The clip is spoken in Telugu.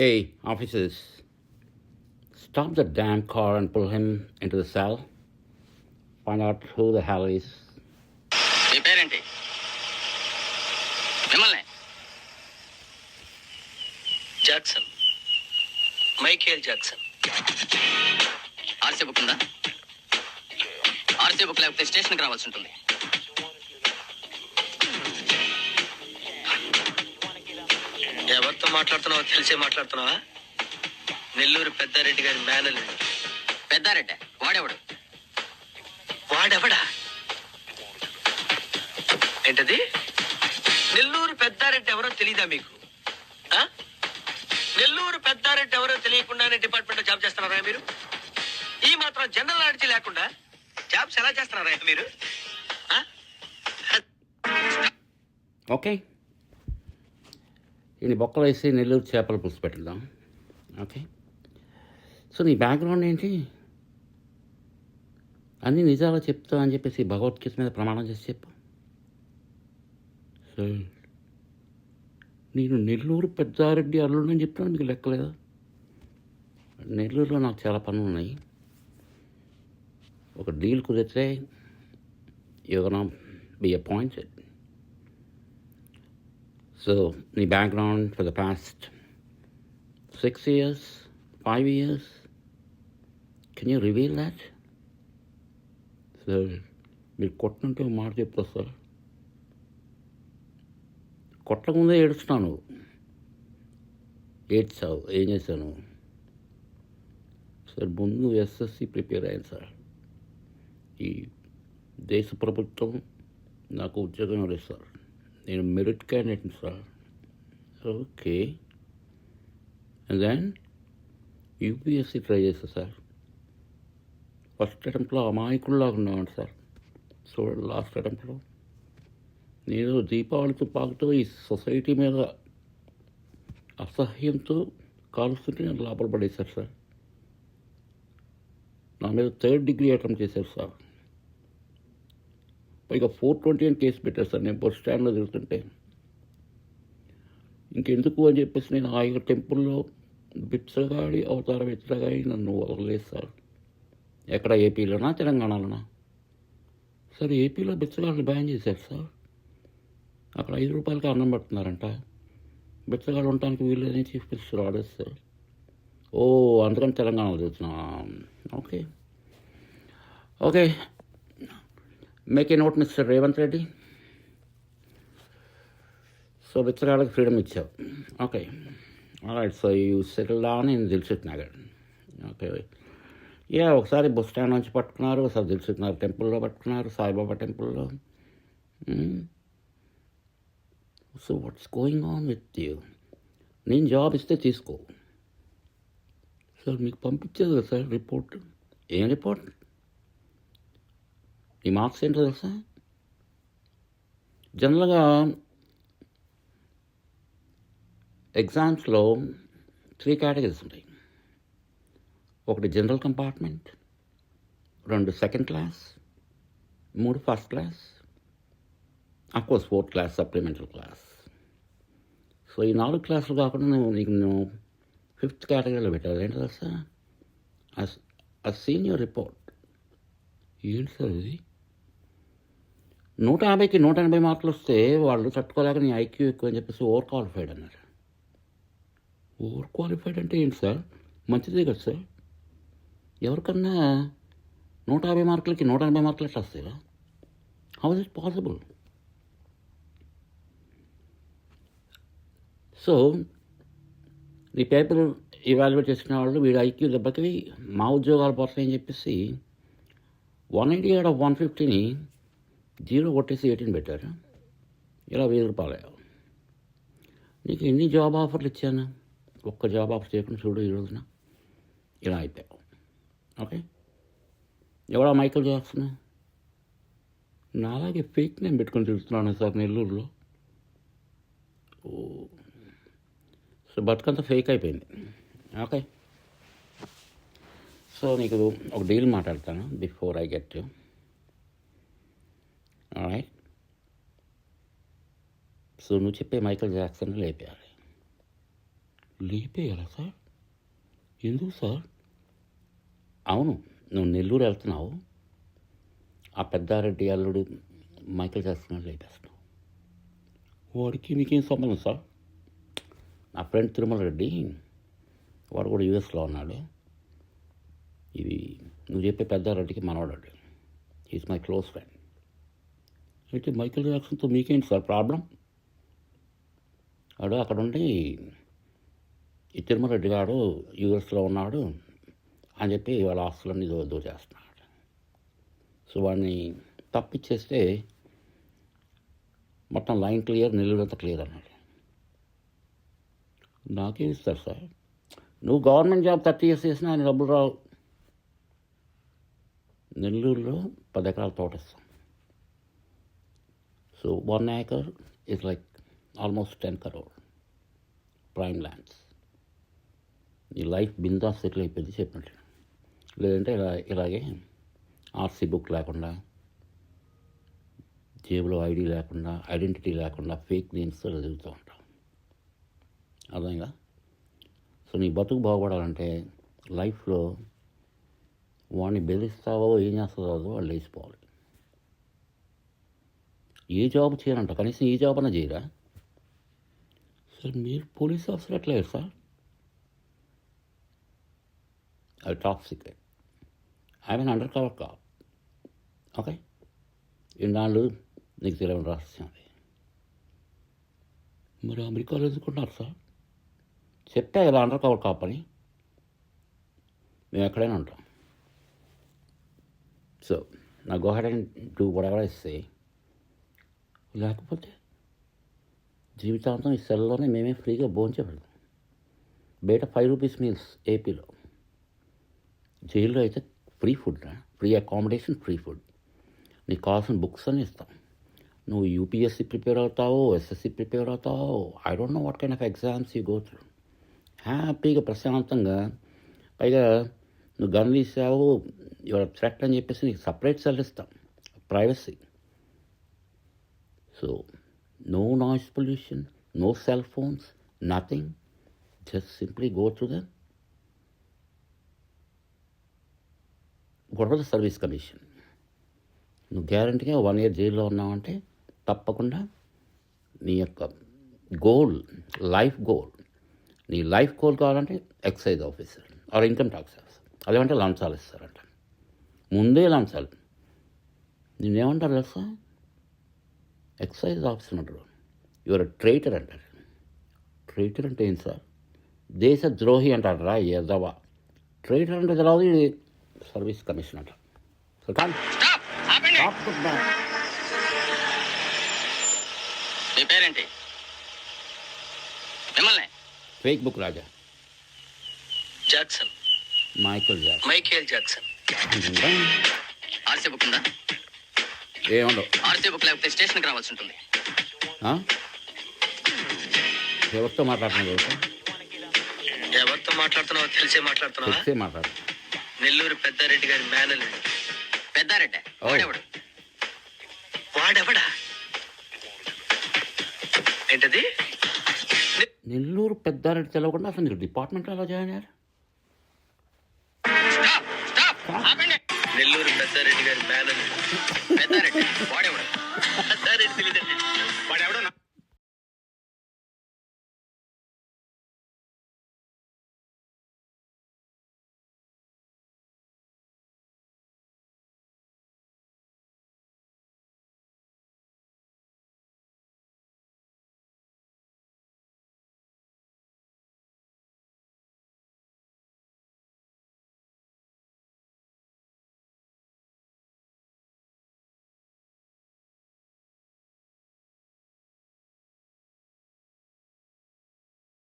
Hey, officers, stop the damn car and pull him into the cell. Find out who the hell is. మీ పేరేంటి? మిమ్మల్ని Jackson, Michael Jackson. RC book ఉందా? ఆర్సీ బుక్ లేకపోతే స్టేషన్కి రావాల్సి ఉంటుంది. ఎవరితో మాట్లాడుతున్నావో తెలిసే మాట్లాడుతున్నావా? నెల్లూరు పెద్దారెడ్డి గారి మేనల్. పెద్దారెడ్డి వాడేవాడు? వాడెవడా? ఏంటది? నెల్లూరు పెద్దారెడ్డి ఎవరో తెలీదా మీకు? ఆ? నెల్లూరు పెద్దారెడ్డి ఎవరో తెలియకుండానే డిపార్ట్మెంట్ లో జాబ్ చేస్తున్నారా మీరు? ఈ మాత్రం జనరల్ నాలెడ్జ్ లేకుండా జాబ్స్ ఎలా చేస్తున్నారా మీరు? ఓకే, ఈ బొక్కలు వేసి నెల్లూరు చేపల పులుసు పెట్టిద్దాం. ఓకే, సో నీ బ్యాక్గ్రౌండ్ ఏంటి? అన్నీ నిజాలు చెప్తా అని చెప్పేసి భగవద్గీత మీద ప్రమాణం చేసి చెప్పు. సార్, నేను నెల్లూరు పెద్దారెడ్డి అల్లుడని చెప్తాను, మీకు లెక్కలేదా? నెల్లూరులో నాకు చాలా పనులు ఉన్నాయి. ఒక డీల్ కుదిరితే you gonna be appointed. So, the background for the past 6 years, 5 years, can you reveal that? Sir, మీరు కొట్టనంటే మాట చెప్తా సార్. కొట్టకముందే ఏడుస్తున్నాను. ఏడ్చావు, ఏం చేశాను సార్? ముందు ఎస్ఎస్సి ప్రిపేర్ అయ్యాను సార్. ఈ దేశ ప్రభుత్వం నాకు ఉద్యోగం లేదు సార్. నేను మెరిట్ క్యాండిడేట్ని sir. Okay, and then UPSC try చేస్తా సార్. ఫస్ట్ అటెంప్ట్లో అమాయకుల్లాగా ఉన్నాను సార్. చూడండి, లాస్ట్ అటెంప్ట్లో నేను దీపావళితో పాకుతో ఈ సొసైటీ మీద అసహ్యంతో కాలుస్తుంటే నేను లోపల పడేశారు సార్. నా మీద 3rd డిగ్రీ అటెంప్ట్ చేశారు సార్. పైగా 420 అని కేసు పెట్టారు సార్. నేను బస్ స్టాండ్లో తిరుగుతుంటే ఇంకెందుకు అని చెప్పేసి నేను ఆ టెంపుల్లో బిచ్చగాడి అవతారం ఎత్తగాడి నన్ను వదలలేదు సార్. ఎక్కడ, ఏపీలోనా తెలంగాణలోనా? సార్, ఏపీలో బిచ్చగాడిని బ్యాన్ చేశారు సార్. అక్కడ 5 రూపాయలకి అన్నం పెడుతున్నారంట. బిచ్చగాడు ఉండటానికి వీళ్ళని చీఫ్ మినిస్టర్ ఆర్డర్ సార్. ఓ, అందుకని తెలంగాణలో తిరుగుతున్నా. Okay okay, make a note mister Revanth Reddy. So బిచ్చగాళ్ళకి ఫ్రీడమ్ ఇచ్చావు. Okay, alright. So you settle down in Dilsukh Nagar. Okay, ఒకసారి బస్ స్టాండ్ నుంచి పట్టుకున్నారు, ఒకసారి దిల్సుఖ్ నగర్ టెంపుల్లో పట్టుకున్నారు, సాయిబాబా టెంపుల్లో. So what's going on with you? నేను జాబ్ ఇస్తే తీసుకో సార్. మీకు పంపించేది కదా సార్ రిపోర్ట్. ఏం రిపోర్ట్? ఈ మార్క్స్ ఏంటో తెలుసా? జనరల్గా ఎగ్జామ్స్లో 3 కేటగిరీస్ ఉంటాయి. ఒకటి general compartment, 2 second class, 3 first class, of course 4th class supplementary class. So ఈ 4 క్లాసులు కాకుండా నీకు 5th కేటగిరీలో పెట్టారు. ఏంటో తెలుసా? ఆ సీనియర్ రిపోర్ట్. ఏంటి సార్ ఇది? 150కి 180 మార్కులు వస్తే వాళ్ళు తట్టుకోలేక నీ ఐక్యూ ఎక్కువ అని చెప్పేసి ఓవర్ క్వాలిఫైడ్ అన్నారు. ఓవర్ క్వాలిఫైడ్ అంటే ఏంటి సార్? మంచిదే కదా సార్. ఎవరికన్నా 150 మార్కులకి 180 మార్కులు ఎట్లా వస్తాయి? How is it possible? So ఈ పేపర్ ఇవాల్యుయేట్ చేసుకునే వాళ్ళు వీడు ఐక్యూ దెబ్బకి మా ఉద్యోగాలు పోతాయని చెప్పేసి 180 out of 150ని 0 కొట్టేసి 18 పెట్టారు. ఇలా 1000 రూపాయలు. నీకు ఎన్ని జాబ్ ఆఫర్లు ఇచ్చాను? ఒక్క జాబ్ ఆఫర్ చేయకుండా చూడు ఈ రోజున ఇలా అయిపోయావు. ఓకే, ఎవడా మైకేల్ జాక్సన్? నాలాగే ఫేక్ నేమ్ పెట్టుకొని తిరుగుతున్నాను సార్ నెల్లూరులో. ఓ, సో బతుకంతా ఫేక్ అయిపోయింది. ఓకే, సో నీకు ఒక డీల్ మాట్లాడతాను before I get to. Alright, so నువ్వు చెప్పే మైకేల్ జాక్సన్ లేపేయాలి. లేపేయాలా సార్? ఎందుకు సార్? అవును, నువ్వు నెల్లూరు వెళ్తున్నావు, ఆ పెద్దారెడ్డి అల్లుడు మైకేల్ జాక్సన్ లేపేస్తున్నావు. వాడికి మీకేం సంబంధం సార్? నా ఫ్రెండ్ తిరుమల రెడ్డి, వాడు కూడా యూఎస్లో ఉన్నాడు. ఇది నువ్వు చెప్పే పెద్దారెడ్డికి మనవాడు, ఈజ్ మై క్లోజ్ ఫ్రెండ్. అయితే మైకేల్ జాక్సన్తో మీకేంటి సార్ ప్రాబ్లం? వాడు అక్కడ ఉండి ఈ తిరుమల రెడ్డి గారు యూఎస్లో ఉన్నాడు అని చెప్పి వాళ్ళ ఆస్తులన్నీ దోచేస్తున్నాడు. సో వాడిని తప్పిచ్చేస్తే మొత్తం లైన్ క్లియర్, నెల్లూరు అంతా క్లియర్ అన్నాడు. నాకేం ఇస్తారు సార్? నువ్వు గవర్నమెంట్ జాబ్ 30 years చేసినా ఆయన డబ్బులు రావు. నెల్లూరులో 10 ఎకరాల తోట ఇస్తాం. So 1 acre is like almost 10 crore prime lands. నీ లైఫ్ బిందా సెటిల్ అయిపోయింది చెప్పినట్టు. లేదంటే ఇలాగే ఆర్సీ బుక్ లేకుండా, జేబులో ఐడి లేకుండా, ఐడెంటిటీ లేకుండా ఫేక్ నేమ్స్తో చదువుతూ ఉంటాం. అర్థంగా? సో నీ బతుకు బాగుపడాలంటే లైఫ్లో వాడిని బెదిరిస్తావో ఏం చేస్తావో వాళ్ళు వేసిపోవాలి. ఏ జాబ్ చేయరంట, కనీసం ఈ జాబ్ అన్నా చేయరా? సార్ మీరు పోలీస్ ఆఫీసర్ ఎట్లా అయ్యారు సార్? అది top secret. I mean undercover cop. Okay, ఇన్నాళ్ళు నీకు తెలియని రహస్యం అది. మరి అమెరికాలో ఎందుకుంటున్నారు సార్? చెప్పా కదా అండర్ కవర్ కాప్ అని. మేము ఎక్కడైనా ఉంటాం. సో నా go head and do whatever I say. లేకపోతే జీవితాంతం ఈ సెల్లోనే మేమే ఫ్రీగా భోంచేపెడతాం. బయట 5 rupees మీల్స్ ఏపీలో. జైల్లో అయితే free food, free accommodation, free food. నీకు కావాల్సిన బుక్స్ అని ఇస్తాం. నువ్వు యూపీఎస్సీ ప్రిపేర్ అవుతావో, ఎస్ఎస్సీ ప్రిపేర్ అవుతావో, I don't know what kind of exams you go through. హ్యాపీగా ప్రశాంతంగా, పైగా నువ్వు గన్ తీసావు, యువర్ థ్రెట్ అని చెప్పేసి నీకు సపరేట్ సెల్ ఇస్తాం, privacy. So no noise pollution, no cell phones, nothing. Just simply go to them. What about the service commission? నువ్వు గ్యారంటీగా 1 year జైల్లో ఉన్నావంటే తప్పకుండా నీ యొక్క గోల్, లైఫ్ గోల్, నీ లైఫ్ గోల్ కావాలంటే excise officer or income tax officer. అదేమంటే లంచాలు ఇస్తారంట, ముందే లంచాలు. నేనేమంటారు తెలుసా? ఎక్సైజ్ ఆఫీసర్ అంటారు, యువర్ ట్రైటర్ అంటారు. ట్రైటర్ అంటే ఏంటి సార్? దేశ ద్రోహి అంటారు రా ఎదవా. ట్రైటర్ అంటే తెలియదు, ఇది సర్వీస్ కమిషన్ అంటారు. సో మీ పేరేంటి? మిమ్మల్ని fake book Raja. Jackson, Michael Jackson. RC book ఉందా? ఏముండవు. ఆర్సీ బుక్ లేకపోతే స్టేషన్కి రావాల్సి ఉంటుంది. ఎవరితో మాట్లాడుతున్నావు? ఎవరితో మాట్లాడుతున్నావో తెలిసే మాట్లాడుతున్నావా? తెలిసే మాట్లాడు. నెల్లూరు పెద్దారెడ్డి గారి మేనల్. పెద్దారెడ్డి వాడెవడు? వాడెవడా? ఏంటది? నెల్లూరు పెద్దారెడ్డి తెలవకుండా అసలు మీరు డిపార్ట్మెంట్లో ఎలా జాయిన్ అయ్యారు? నెల్లూరు పెద్దారెడ్డి గారి మేనల్. పెద్దారెడ్డి వాడెవడు? పెద్దారెడ్డి తెలియదండి. వాడెవడో